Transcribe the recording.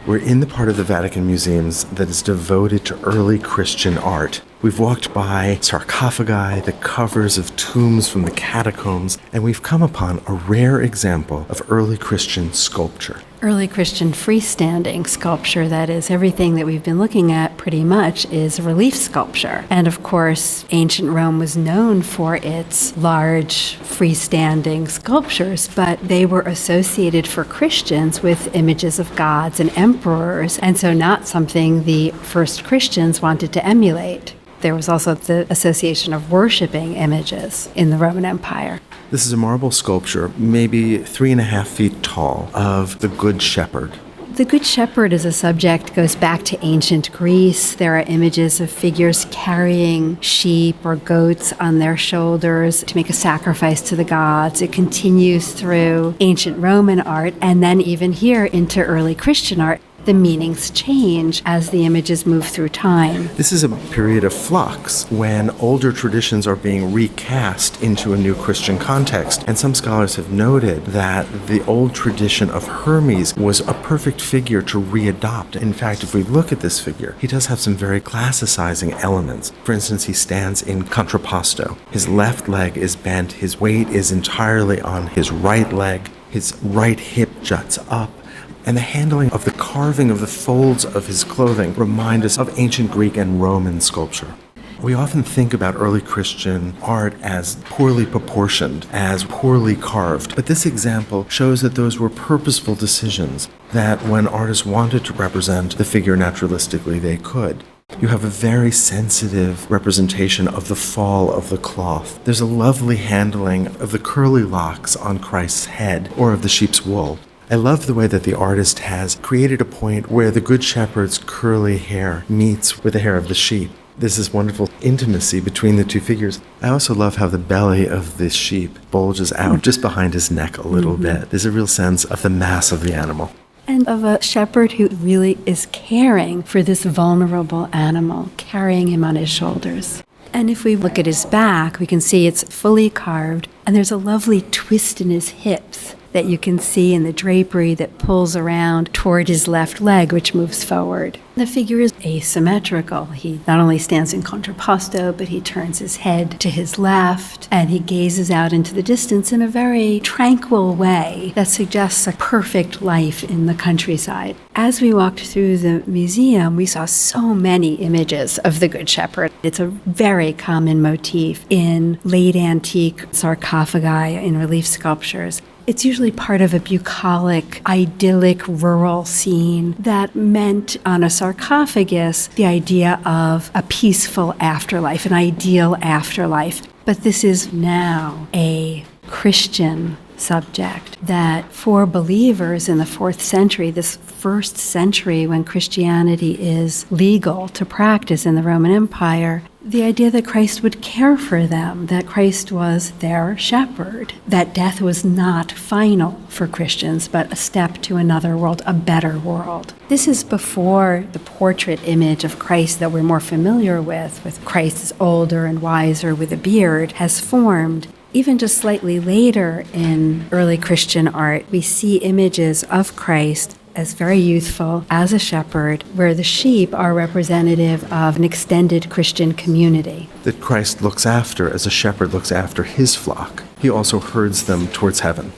We're in the part of the Vatican Museums that is devoted to early Christian art. We've walked by sarcophagi, the covers of tombs from the catacombs, and we've come upon a rare example of early Christian sculpture. Early Christian freestanding sculpture, that is, everything that we've been looking at pretty much is relief sculpture. And of course, ancient Rome was known for its large freestanding sculptures, but they were associated for Christians with images of gods and emperors, and so not something the first Christians wanted to emulate. There was also the association of worshiping images in the Roman Empire. This is a marble sculpture, maybe 3.5 feet tall, of the Good Shepherd. The Good Shepherd as a subject goes back to ancient Greece. There are images of figures carrying sheep or goats on their shoulders to make a sacrifice to the gods. It continues through ancient Roman art, and then even here into early Christian art. The meanings change as the images move through time. This is a period of flux when older traditions are being recast into a new Christian context. And some scholars have noted that the old tradition of Hermes was a perfect figure to readopt. In fact, if we look at this figure, he does have some very classicizing elements. For instance, he stands in contrapposto. His left leg is bent, his weight is entirely on his right leg, his right hip juts up. And the handling of the carving of the folds of his clothing remind us of ancient Greek and Roman sculpture. We often think about early Christian art as poorly proportioned, as poorly carved, but this example shows that those were purposeful decisions, that when artists wanted to represent the figure naturalistically, they could. You have a very sensitive representation of the fall of the cloth. There's a lovely handling of the curly locks on Christ's head or of the sheep's wool. I love the way that the artist has created a point where the Good Shepherd's curly hair meets with the hair of the sheep. There's this wonderful intimacy between the two figures. I also love how the belly of this sheep bulges out just behind his neck a little bit. There's a real sense of the mass of the animal. And of a shepherd who really is caring for this vulnerable animal, carrying him on his shoulders. And if we look at his back, we can see it's fully carved, and there's a lovely twist in his hips that you can see in the drapery that pulls around toward his left leg, which moves forward. The figure is asymmetrical. He not only stands in contrapposto, but he turns his head to his left, and he gazes out into the distance in a very tranquil way that suggests a perfect life in the countryside. As we walked through the museum, we saw so many images of the Good Shepherd. It's a very common motif in late antique sarcophagi, in relief sculptures. It's usually part of a bucolic, idyllic rural scene that meant on a sarcophagus the idea of a peaceful afterlife, an ideal afterlife. But this is now a Christian subject that for believers in the 4th century, this first century when Christianity is legal to practice in the Roman Empire, the idea that Christ would care for them, that Christ was their shepherd, that death was not final for Christians, but a step to another world, a better world. This is before the portrait image of Christ that we're more familiar with Christ as older and wiser with a beard, has formed. Even just slightly later in early Christian art, we see images of Christ as very youthful, as a shepherd, where the sheep are representative of an extended Christian community. That Christ looks after, as a shepherd looks after his flock. He also herds them towards heaven.